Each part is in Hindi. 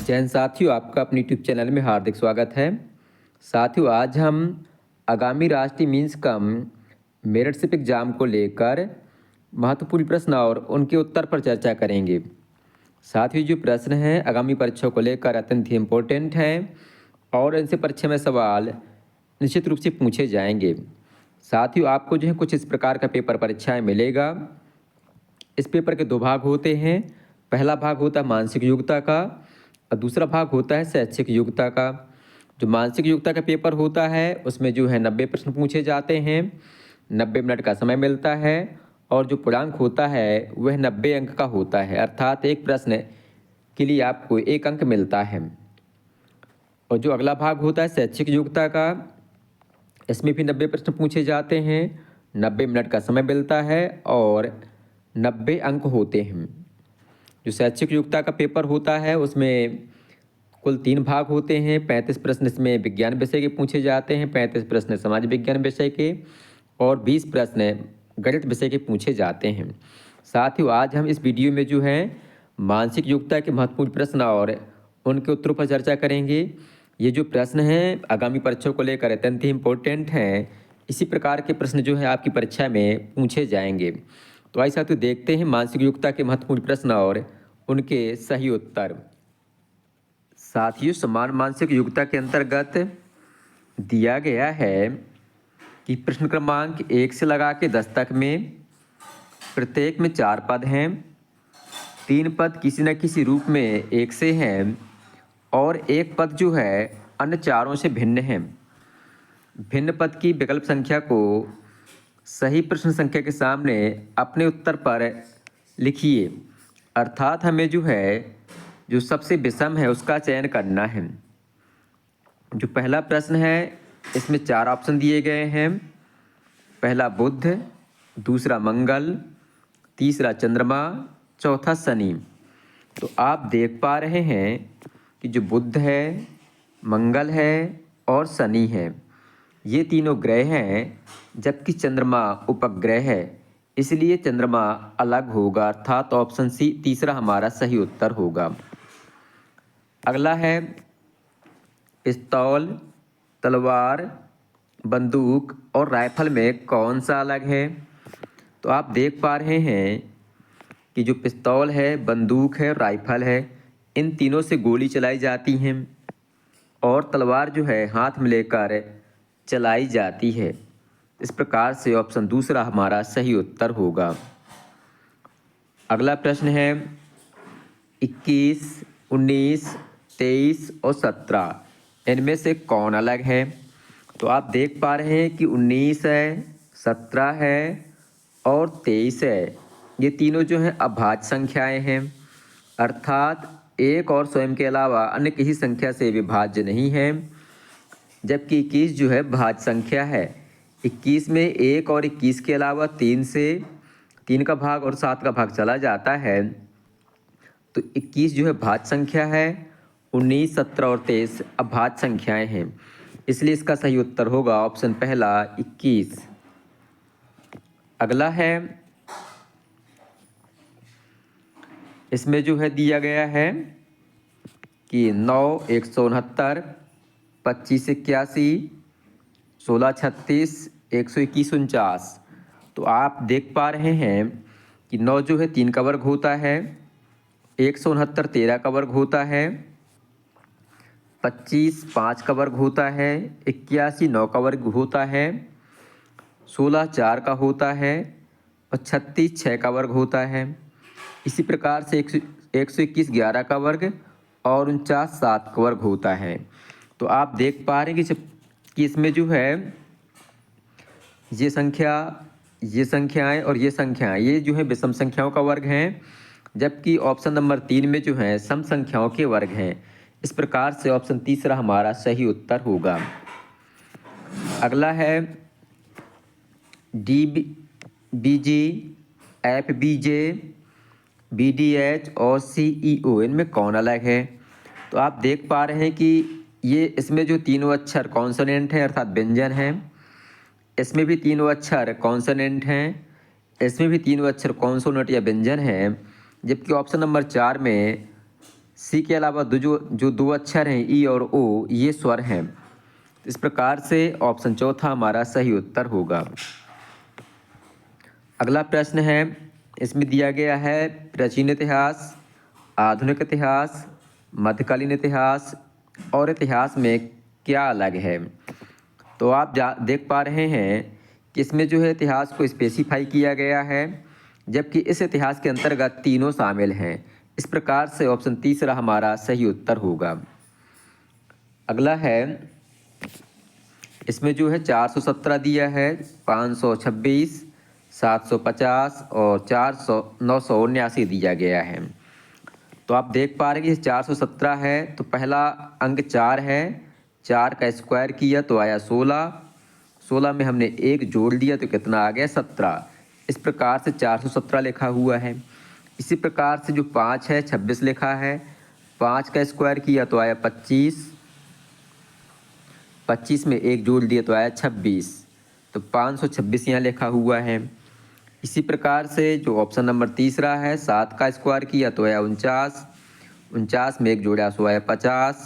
जय हिंद साथियों, आपका अपने यूट्यूब चैनल में हार्दिक स्वागत है। साथियों, आज हम आगामी राष्ट्रीय मीन्स कम मेरिटशिप एग्जाम को लेकर महत्वपूर्ण प्रश्न और उनके उत्तर पर चर्चा करेंगे। साथियों, जो प्रश्न हैं आगामी परीक्षाओं को लेकर अत्यंत ही इम्पोर्टेंट हैं और इनसे परीक्षा में सवाल निश्चित रूप से पूछे जाएंगे। साथियों, आपको जो है कुछ इस प्रकार का पेपर परीक्षाएँ मिलेगा। इस पेपर के दो भाग होते हैं। पहला भाग होता है मानसिक योग्यता का और दूसरा भाग होता है शैक्षिक योग्यता का। जो मानसिक योग्यता का पेपर होता है उसमें जो है 90 प्रश्न पूछे जाते हैं, 90 मिनट का समय मिलता है और जो पूर्णांक होता है वह 90 अंक का होता है, अर्थात एक प्रश्न के लिए आपको 1 अंक मिलता है। और जो अगला भाग होता है शैक्षिक योग्यता का, इसमें भी 90 प्रश्न पूछे जाते हैं, 90 मिनट का समय मिलता है और 90 अंक होते हैं। जो शैक्षिक योग्यता का पेपर होता है उसमें कुल 3 भाग होते हैं। 35 प्रश्न इसमें विज्ञान विषय के पूछे जाते हैं, 35 प्रश्न समाज विज्ञान विषय के और 20 प्रश्न गणित विषय के पूछे जाते हैं। साथ ही आज हम इस वीडियो में जो है मानसिक योग्यता के महत्वपूर्ण प्रश्न और उनके उत्तरों पर चर्चा करेंगे। ये जो प्रश्न हैं आगामी परीक्षाओं को लेकर अत्यंत ही इम्पोर्टेंट हैं। इसी प्रकार के प्रश्न जो है आपकी परीक्षा में पूछे जाएंगे। तो आइए साथियों देखते हैं मानसिक योग्यता के महत्वपूर्ण प्रश्न और उनके सही उत्तर। साथियों, समान मानसिक योग्यता के अंतर्गत दिया गया है कि प्रश्न क्रमांक 1 से लगा के 10 तक में प्रत्येक में 4 पद हैं, 3 पद किसी न किसी रूप में 1 से हैं और 1 पद जो है अन्य चारों से भिन्न है। भिन्न पद की विकल्प संख्या को सही प्रश्न संख्या के सामने अपने उत्तर पर लिखिए, अर्थात हमें जो है जो सबसे विषम है उसका चयन करना है। जो पहला प्रश्न है इसमें 4 ऑप्शन दिए गए हैं। पहला बुध, दूसरा मंगल, तीसरा चंद्रमा, चौथा शनि। तो आप देख पा रहे हैं कि जो बुध है, मंगल है और शनि है, ये तीनों ग्रह हैं, जबकि चंद्रमा उपग्रह है, इसलिए चंद्रमा अलग होगा, अर्थात ऑप्शन सी तीसरा हमारा सही उत्तर होगा। अगला है पिस्तौल, तलवार, बंदूक और राइफल में कौन सा अलग है। तो आप देख पा रहे हैं कि जो पिस्तौल है, बंदूक है, राइफल है, इन तीनों से गोली चलाई जाती हैं और तलवार जो है हाथ में लेकर चलाई जाती है। इस प्रकार से ऑप्शन दूसरा हमारा सही उत्तर होगा। अगला प्रश्न है 21, 19, 23 और 17, इनमें से कौन अलग है। तो आप देख पा रहे हैं कि 19 है, 17 है और 23 है, ये तीनों जो हैं अभाज्य संख्याएं हैं, अर्थात एक और स्वयं के अलावा अन्य किसी संख्या से विभाज्य नहीं है। जबकि 21 जो है भाज्य संख्या है। 21 में 1 और 21 के अलावा 3 से 3 का भाग और 7 का भाग चला जाता है, तो 21 जो है भाज्य संख्या है। 19, 17 और 23 अभाज्य संख्याएं हैं, इसलिए इसका सही उत्तर होगा ऑप्शन पहला 21। अगला है इसमें जो है दिया गया है कि 9, 169, 25, 81, 16, 36, 121, 49। तो आप देख पा रहे हैं कि 9 जो है 3 का वर्ग होता है, 169 13 का वर्ग होता है, 25 5 का वर्ग होता है, 81 9 का वर्ग होता है, 16 4 का होता है और 36 6 का वर्ग होता है। इसी प्रकार से 121 11 का वर्ग और 49 7 का वर्ग होता है। तो आप देख पा रहे हैं कि इसमें जो है ये संख्या, ये संख्याएं और ये संख्याएं, ये जो है विषम संख्याओं का वर्ग हैं, जबकि ऑप्शन नंबर 3 में जो है सम संख्याओं के वर्ग हैं। इस प्रकार से ऑप्शन तीसरा हमारा सही उत्तर होगा। अगला है DBG, FBJ, BDH और CEO, इनमें कौन अलग है। तो आप देख पा रहे हैं कि ये इसमें जो तीनों अक्षर कॉन्सोनेंट हैं, अर्थात व्यंजन हैं, इसमें भी तीनों अक्षर कॉन्सोनेंट हैं, इसमें भी तीनों अक्षर कॉन्सोनेंट या व्यंजन हैं, जबकि ऑप्शन नंबर 4 में सी के अलावा जो दो अक्षर हैं ई और ओ ये स्वर हैं। इस प्रकार से ऑप्शन चौथा हमारा सही उत्तर होगा। अगला प्रश्न है, इसमें दिया गया है प्राचीन इतिहास, आधुनिक इतिहास, मध्यकालीन इतिहास और इतिहास में क्या अलग है। तो आप देख पा रहे हैं कि इसमें जो है इतिहास को स्पेसिफाई किया गया है, जबकि इस इतिहास के अंतर्गत तीनों शामिल हैं। इस प्रकार से ऑप्शन तीसरा हमारा सही उत्तर होगा। अगला है, इसमें जो है 417 दिया है, 526, 750 और 979 दिया गया है। तो आप देख पा रहे हैं कि 417 है तो पहला अंक 4 है, 4 का स्क्वायर किया तो आया 16, 16 में हमने 1 जोड़ दिया तो कितना आ गया 17। इस प्रकार से 417 लिखा हुआ है। इसी प्रकार से जो 5 है 26 लिखा है, 5 का स्क्वायर किया तो आया 25, 25 में 1 जोड़ दिया तो आया 26, तो 526 यहाँ लिखा हुआ है। इसी प्रकार से जो ऑप्शन नंबर तीसरा है, 7 का स्क्वायर किया तो आया 49, 49 में 1 जोड़ा तो आया 50,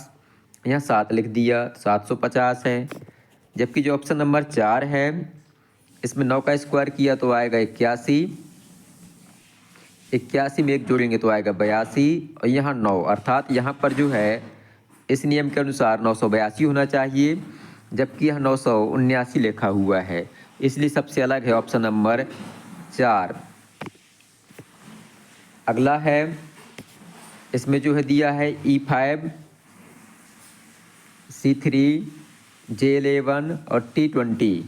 यहाँ 7 लिख दिया 750 है। जबकि जो ऑप्शन नंबर 4 है, इसमें 9 का स्क्वायर किया तो आएगा 81, 81 में 1 जोड़ेंगे तो आएगा 82 और यहाँ 9, अर्थात यहाँ पर जो है इस नियम के अनुसार 982 होना चाहिए, जबकि यह 979 लिखा हुआ है, इसलिए सबसे अलग है ऑप्शन नंबर 4। अगला है, इसमें जो है दिया है E5, C3, J11 और T20।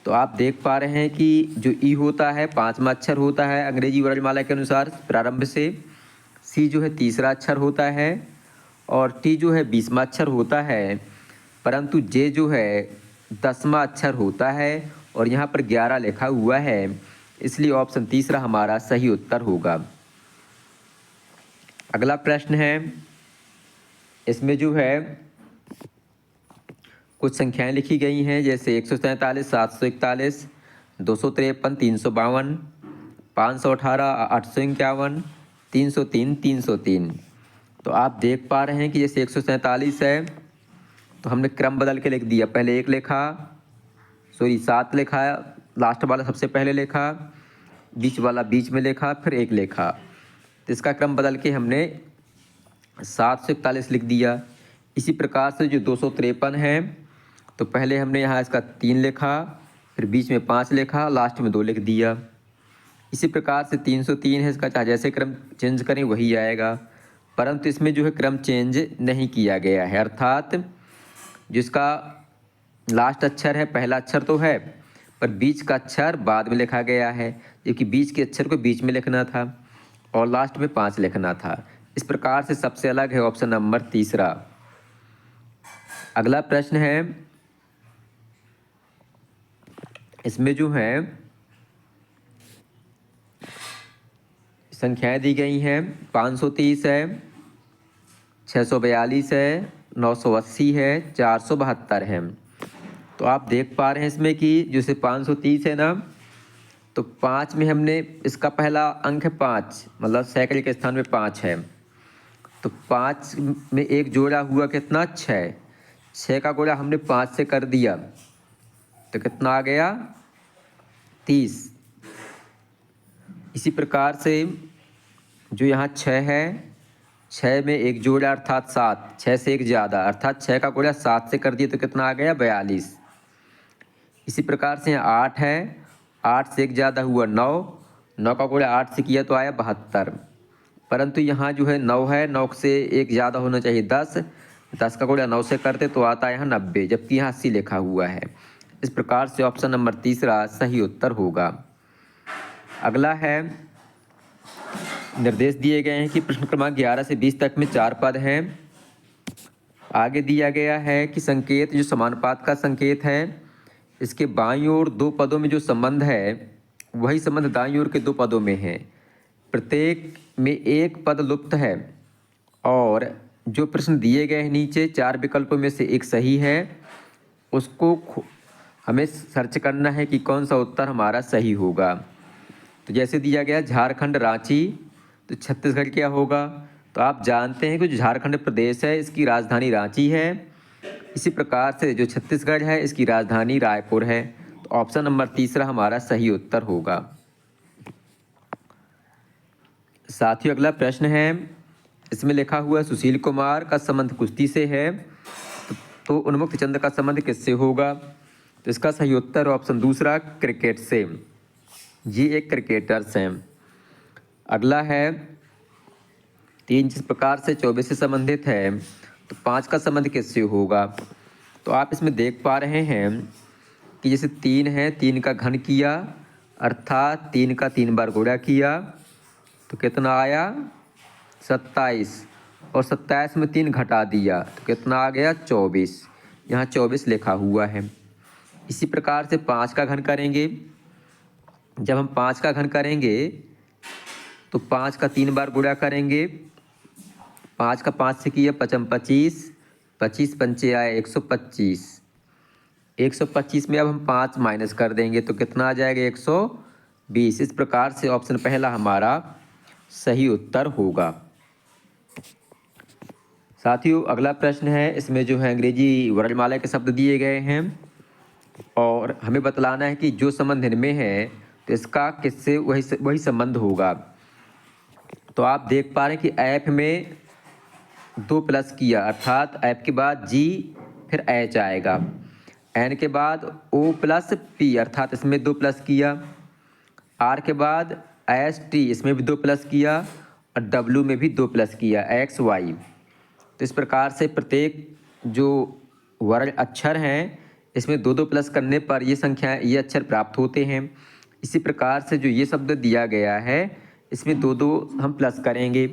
तो आप देख पा रहे हैं कि जो E होता है 5वां अक्षर होता है अंग्रेजी वर्णमाला के अनुसार प्रारंभ से, C जो है तीसरा अक्षर होता है और T जो है 20वां अक्षर होता है, परंतु J जो है 10वां अक्षर होता है और यहाँ पर 11 लिखा हुआ है, इसलिए ऑप्शन तीसरा हमारा सही उत्तर होगा। अगला प्रश्न है, इसमें जो है कुछ संख्याएं लिखी गई हैं, जैसे 147, 741, 253, 352, 518, 851, 303, 303। तो आप देख पा रहे हैं कि जैसे 147 है तो हमने क्रम बदल के लिख दिया, पहले 1 लिखा, 7 लिखा, लास्ट वाला सबसे पहले लिखा, बीच वाला बीच में लिखा, फिर 1 लिखा। तो इसका क्रम बदल के हमने 741 लिख दिया। इसी प्रकार से जो 253 है तो पहले हमने यहाँ इसका 3 लिखा, फिर बीच में 5 लिखा, लास्ट में 2 लिख दिया। इसी प्रकार से 303 है, इसका चाहे जैसे क्रम चेंज करें वही आएगा, परंतु इसमें जो है क्रम चेंज नहीं किया गया है, अर्थात जिसका लास्ट अक्षर है पहला अक्षर तो है पर बीच का अक्षर बाद में लिखा गया है, क्योंकि बीच के अक्षर को बीच में लिखना था और लास्ट में 5 लिखना था। इस प्रकार से सबसे अलग है ऑप्शन नंबर तीसरा। अगला प्रश्न है, इसमें जो है संख्याएं दी गई हैं, 530 है, 642 है, 980 है, 472 है। तो आप देख पा रहे हैं इसमें कि जैसे 530 है ना, तो 5 में हमने इसका पहला अंक है 5, मतलब सैकड़े के स्थान में 5 है, तो 5 में 1 जोड़ा हुआ कितना 6, 6 का गुणा हमने 5 से कर दिया तो कितना आ गया 30। इसी प्रकार से जो यहाँ 6 है, 6 में 1 जोड़ा अर्थात 7, 6 से 1 ज़्यादा अर्थात 6 का गुणा 7 से कर दिया तो कितना आ गया 42। इसी प्रकार से यहाँ 8 है, 8 से 1 ज़्यादा हुआ 9, 9 का गुणा 8 से किया तो आया 72, परंतु यहाँ जो है 9 है, 9 से 1 ज़्यादा होना चाहिए 10, 10 का गुणा 9 से करते तो आता है यहाँ 90, जबकि यहाँ 80 लिखा हुआ है। इस प्रकार से ऑप्शन नंबर तीसरा सही उत्तर होगा। अगला है, निर्देश दिए गए हैं कि प्रश्न क्रमांक 11 से 20 तक में 4 पद हैं। आगे दिया गया है कि संकेत जो समानुपात का संकेत है, इसके बाईं ओर 2 पदों में जो संबंध है वही संबंध दाईं ओर के 2 पदों में है। प्रत्येक में 1 पद लुप्त है और जो प्रश्न दिए गए हैं नीचे 4 विकल्पों में से एक सही है, उसको हमें सर्च करना है कि कौन सा उत्तर हमारा सही होगा। तो जैसे दिया गया झारखंड रांची, तो छत्तीसगढ़ क्या होगा, तो आप जानते हैं कि जो झारखंड प्रदेश है इसकी राजधानी रांची है। इसी प्रकार से जो छत्तीसगढ़ है इसकी राजधानी रायपुर है। तो ऑप्शन नंबर तीसरा हमारा सही उत्तर होगा। साथियों अगला प्रश्न है, इसमें लिखा हुआ सुशील कुमार का संबंध कुश्ती से है, तो उन्मुक्त चंद्र का संबंध किससे होगा? तो इसका सही उत्तर ऑप्शन दूसरा क्रिकेट से। ये एक क्रिकेटर्स हैं। अगला है 3 जिस प्रकार से 24 से संबंधित है, तो 5 का संबंध किससे होगा? तो आप इसमें देख पा रहे हैं कि जैसे 3 है, 3 का घन किया अर्थात 3 का 3 बार गुणा किया तो कितना आया 27, और 27 में 3 घटा दिया तो कितना आ गया 24। यहाँ 24 लिखा हुआ है। इसी प्रकार से 5 का घन करेंगे। जब हम 5 का घन करेंगे तो 5 का 3 बार गुणा करेंगे। 5 का 5 से किया 5 25, 25 पंचे आए 125। 125 में अब हम 5 माइनस कर देंगे तो कितना आ जाएगा 120। इस प्रकार से ऑप्शन पहला हमारा सही उत्तर होगा। साथियों अगला प्रश्न है, इसमें जो है अंग्रेजी वर्णमाला के शब्द दिए गए हैं और हमें बतलाना है कि जो संबंध इनमें है तो इसका किससे वही संबंध होगा। तो आप देख पा रहे हैं कि एफ में 2 प्लस किया अर्थात एफ के बाद जी फिर एच आएगा। एन के बाद ओ प्लस पी अर्थात इसमें 2 प्लस किया। आर के बाद एस टी इसमें भी 2 प्लस किया और डब्ल्यू में भी 2 प्लस किया एक्स वाई। तो इस प्रकार से प्रत्येक जो वर्ण अक्षर हैं इसमें 2-2 प्लस करने पर ये अक्षर प्राप्त होते हैं। इसी प्रकार से जो ये शब्द दिया गया है इसमें 2-2 हम प्लस करेंगे।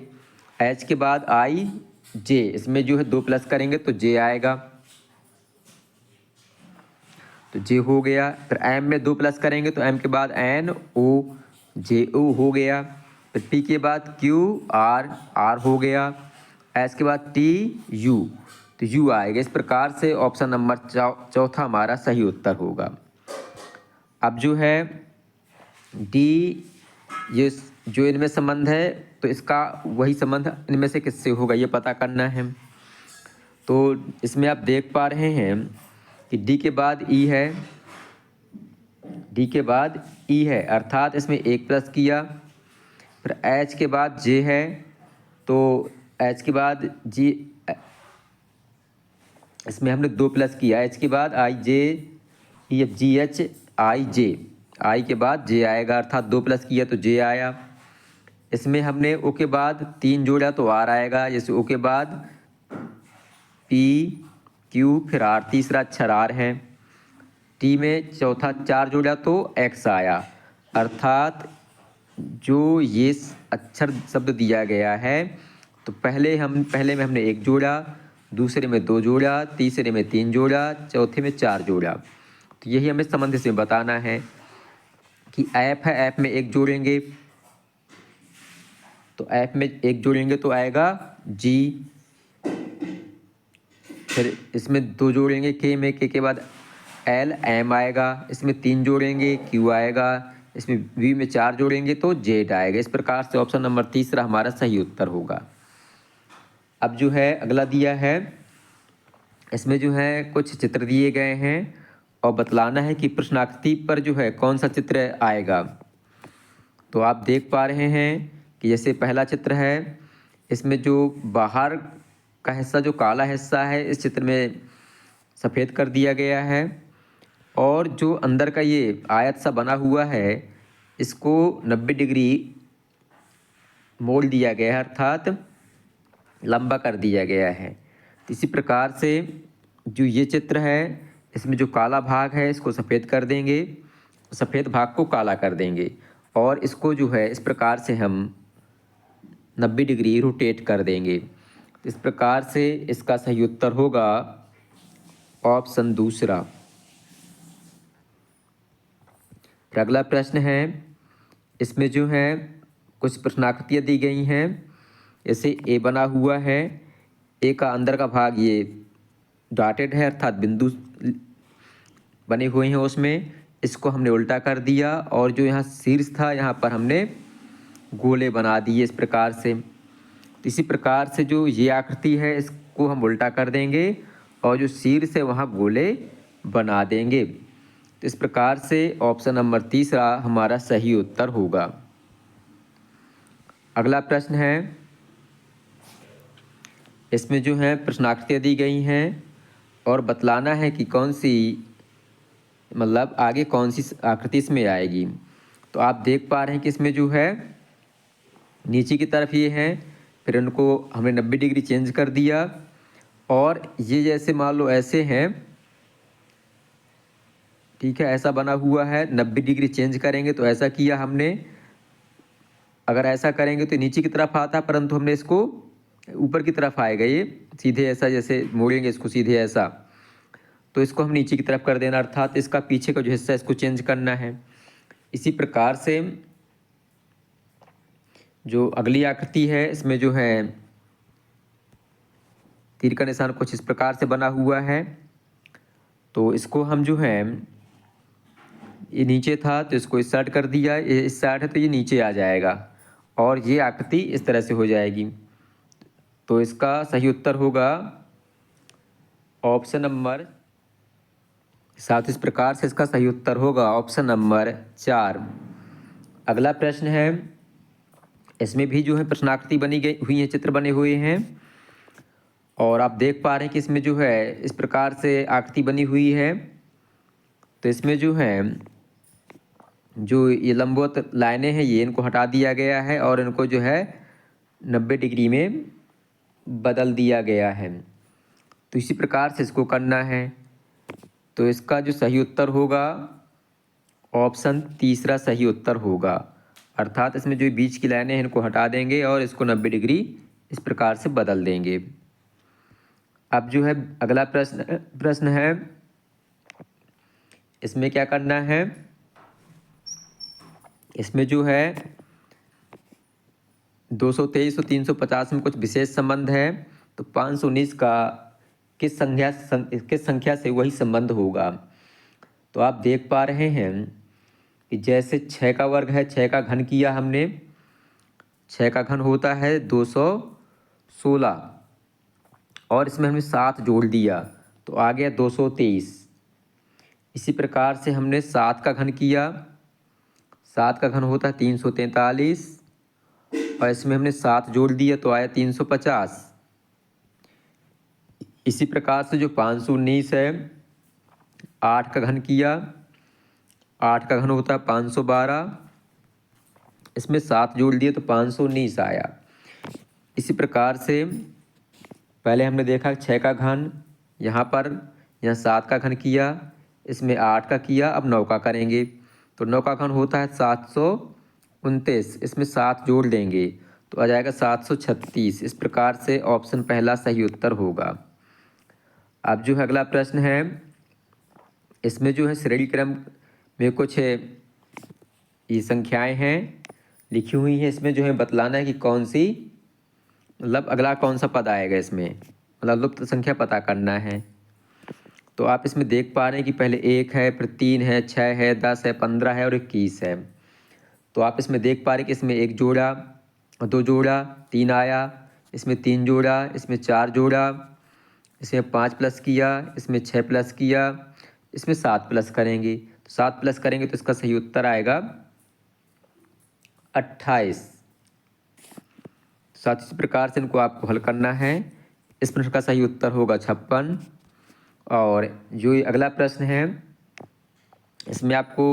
एच के बाद आई जे इसमें जो है 2 प्लस करेंगे तो जे आएगा, तो जे हो गया। फिर एम में 2 प्लस करेंगे तो एम के बाद एन ओ जे ओ हो गया। फिर पी के बाद क्यू आर आर हो गया। एस के बाद टी यू तो यू आएगा। इस प्रकार से ऑप्शन नंबर चौथा हमारा सही उत्तर होगा। अब जो है डी, ये जो इनमें संबंध है तो इसका वही संबंध इनमें से किससे होगा ये पता करना है। तो इसमें आप देख पा रहे हैं कि डी के बाद ई है, डी के बाद ई है अर्थात इसमें 1 प्लस किया। फिर एच के बाद जे है तो एच के बाद जी इसमें हमने 2 प्लस किया। एच के बाद आई जे E F G H I जे, आई के बाद जे आएगा अर्थात 2 प्लस किया तो जे आया। इसमें हमने ओ के बाद 3 जोड़ा तो आर आएगा। जैसे ओ के बाद पी क्यू फिर आर, तीसरा अक्षर आर है। टी में चौथा 4 जोड़ा तो एक्स आया अर्थात जो ये अक्षर शब्द दिया गया है तो पहले में हमने 1 जोड़ा, दूसरे में 2 जोड़ा, तीसरे में 3 जोड़ा, चौथे में 4 जोड़ा। तो यही हमें संबंध से बताना है कि एफ है, एफ में 1 जोड़ेंगे तो एफ में 1 जोड़ेंगे तो आएगा जी। फिर इसमें 2 जोड़ेंगे के में, के बाद एल एम आएगा। इसमें 3 जोड़ेंगे क्यू आएगा। इसमें वी में 4 जोड़ेंगे तो जेड आएगा। इस प्रकार से ऑप्शन नंबर तीसरा हमारा सही उत्तर होगा। अब जो है अगला दिया है, इसमें जो है कुछ चित्र दिए गए हैं और बतलाना है कि प्रश्नाकृति पर जो है कौन सा चित्र आएगा। तो आप देख पा रहे हैं कि जैसे पहला चित्र है, इसमें जो बाहर का हिस्सा जो काला हिस्सा है इस चित्र में सफ़ेद कर दिया गया है और जो अंदर का ये आयत सा बना हुआ है इसको 90 डिग्री मोड़ दिया गया है अर्थात लंबा कर दिया गया है। इसी प्रकार से जो ये चित्र है इसमें जो काला भाग है इसको सफ़ेद कर देंगे, सफ़ेद भाग को काला कर देंगे और इसको जो है इस प्रकार से हम 90 डिग्री रोटेट कर देंगे। इस प्रकार से इसका सही उत्तर होगा ऑप्शन दूसरा। अगला प्रश्न है, इसमें जो है कुछ प्रश्नाकृतियाँ दी गई हैं। जैसे ए बना हुआ है, ए का अंदर का भाग ये डॉटेड है अर्थात बिंदु बने हुए हैं उसमें, इसको हमने उल्टा कर दिया और जो यहाँ शीर्ष था यहाँ पर हमने गोले बना दिए इस प्रकार से। तो इसी प्रकार से जो ये आकृति है इसको हम उल्टा कर देंगे और जो शीर्ष है वहाँ गोले बना देंगे। तो इस प्रकार से ऑप्शन नंबर तीसरा हमारा सही उत्तर होगा। अगला प्रश्न है, इसमें जो है प्रश्नाकृतियाँ दी गई हैं और बतलाना है कि कौन सी, मतलब आगे कौन सी आकृति इसमें आएगी। तो आप देख पा रहे हैं कि इसमें जो है नीचे की तरफ ये है, फिर उनको हमने 90 डिग्री चेंज कर दिया और ये जैसे मान लो ऐसे हैं, ठीक है, ऐसा बना हुआ है, 90 डिग्री चेंज करेंगे तो ऐसा किया हमने। अगर ऐसा करेंगे तो नीचे की तरफ आता, परंतु हमने इसको ऊपर की तरफ आएगा, ये सीधे ऐसा, जैसे मोड़ेंगे इसको सीधे ऐसा, तो इसको हम नीचे की तरफ कर देना, अर्थात इसका पीछे का जो हिस्सा है इसको चेंज करना है। इसी प्रकार से जो अगली आकृति है इसमें जो है तीर का निशान कुछ इस प्रकार से बना हुआ है, तो इसको हम जो है, ये नीचे था तो इसको इस साइड कर दिया, ये इस साइड है तो ये नीचे आ जाएगा और ये आकृति इस तरह से हो जाएगी। तो इसका सही उत्तर होगा ऑप्शन नंबर 7। इस प्रकार से इसका सही उत्तर होगा ऑप्शन नंबर 4। अगला प्रश्न है, इसमें भी जो है प्रश्नाकृति बनी गई हुई है, चित्र बने हुए हैं और आप देख पा रहे हैं कि इसमें जो है इस प्रकार से आकृति बनी हुई है। तो इसमें जो है जो ये लंबवत लाइनें हैं ये इनको हटा दिया गया है और इनको जो है 90 डिग्री में बदल दिया गया है। तो इसी प्रकार से इसको करना है। तो इसका जो सही उत्तर होगा ऑप्शन तीसरा सही उत्तर होगा, अर्थात इसमें जो बीच की लाइनें हैं इनको हटा देंगे और इसको 90 डिग्री इस प्रकार से बदल देंगे। अब जो है अगला प्रश्न है, इसमें क्या करना है, इसमें जो है 223 और 350 में कुछ विशेष संबंध है, तो 519 का किस संख्या से वही संबंध होगा। तो आप देख पा रहे हैं कि जैसे 6 का वर्ग है, 6 का घन किया हमने, 6 का घन होता है 216 और इसमें हमने 7 जोड़ दिया तो आ गया 223। इसी प्रकार से हमने 7 का घन किया, 7 का घन होता है 343 और इसमें हमने 7 जोड़ दिया तो आया 350। इसी प्रकार से जो 519 है, 8 का घन किया, 8 का घन होता है 512, इसमें 7 जोड़ दिए तो 519 आया। इसी प्रकार से पहले हमने देखा 6 का घन, यहाँ पर 7 का घन किया, इसमें 8 का किया, अब 9 का करेंगे तो 9 का घन होता है 729, इसमें 7 जोड़ देंगे तो आ जाएगा 736। इस प्रकार से ऑप्शन पहला सही उत्तर होगा। अब जो है अगला प्रश्न है, इसमें जो है श्रेणी क्रम में कुछ ये संख्याएं हैं लिखी हुई हैं, इसमें जो है बतलाना है कि कौन सी, मतलब अगला कौन सा पद आएगा इसमें, मतलब लुप्त संख्या पता करना है। तो आप इसमें देख पा रहे हैं कि पहले 1 है, फिर 3 है, 6 है, 10 है, 15 है और 21 है। तो आप इसमें देख पा रहे हैं कि इसमें 1 जोड़ा, 2 जोड़ा, 3 आया, इसमें 3 जोड़ा, इसमें 4 जोड़ा, इसमें 5 प्लस किया, इसमें 6 प्लस किया, इसमें 7 प्लस करेंगे तो 7 प्लस करेंगे तो इसका सही उत्तर आएगा 28। साथ इसी प्रकार से इनको आपको हल करना है। इस प्रश्न का सही उत्तर होगा 56। और जो ये अगला प्रश्न है, इसमें आपको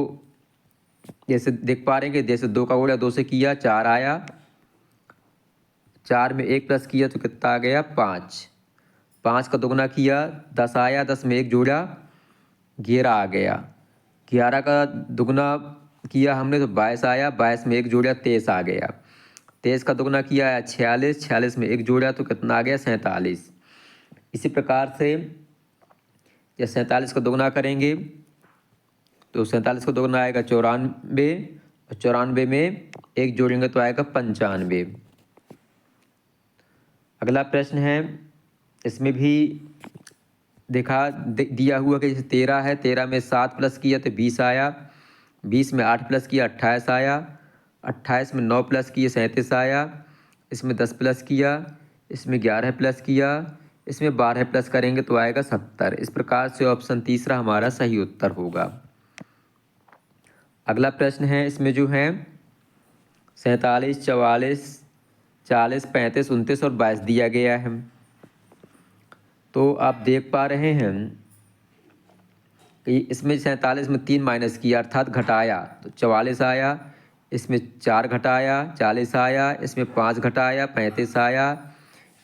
जैसे देख पा रहे हैं कि जैसे 2 का गुणा 2 से किया 4 आया, 4 में 1 प्लस किया तो कितना आ गया 5, 5 का दोगुना किया 10 आया, 10 में 1 जोड़ा 11 आ गया, 11 का दुगुना किया हमने तो 22 आया, 22 में 1 जोड़ा 23 आ गया, 23 का दोगुना किया है 46, 46 में 1 जोड़ा तो कितना आ गया 47। इसी प्रकार से जब 47 का दोगुना करेंगे तो 47 का दोगुना आएगा 94 और 94 में 1 जोड़ेंगे तो आएगा 95। अगला प्रश्न है, इसमें भी दिया हुआ कि जैसे 13 है, 13 में 7 प्लस किया तो 20 आया, 20 में 8 प्लस किया 28 आया, 28 में 9 प्लस किए 37 आया, इसमें 10 प्लस किया, इसमें 11 प्लस किया, इसमें 12 प्लस करेंगे तो आएगा 70। इस प्रकार से ऑप्शन तीसरा हमारा सही उत्तर होगा। अगला प्रश्न है, इसमें जो है 47, 44, 40, 35, 29 और 22 दिया गया है। तो आप देख पा रहे हैं कि इसमें 47 में 3 माइनस किया अर्थात घटाया तो 44 आया, इसमें 4 घटाया 40 आया, इसमें 5 घटाया 35 आया,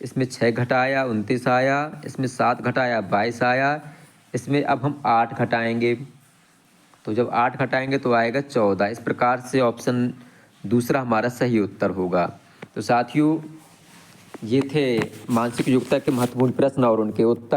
इसमें 6 घटाया 29 आया, इसमें 7 घटाया 22 आया, इसमें अब हम 8 घटाएंगे तो जब 8 घटाएंगे तो आएगा 14। इस प्रकार से ऑप्शन दूसरा हमारा सही उत्तर होगा। तो साथियों, ये थे मानसिक योग्यता के महत्वपूर्ण प्रश्न और उनके उत्तर।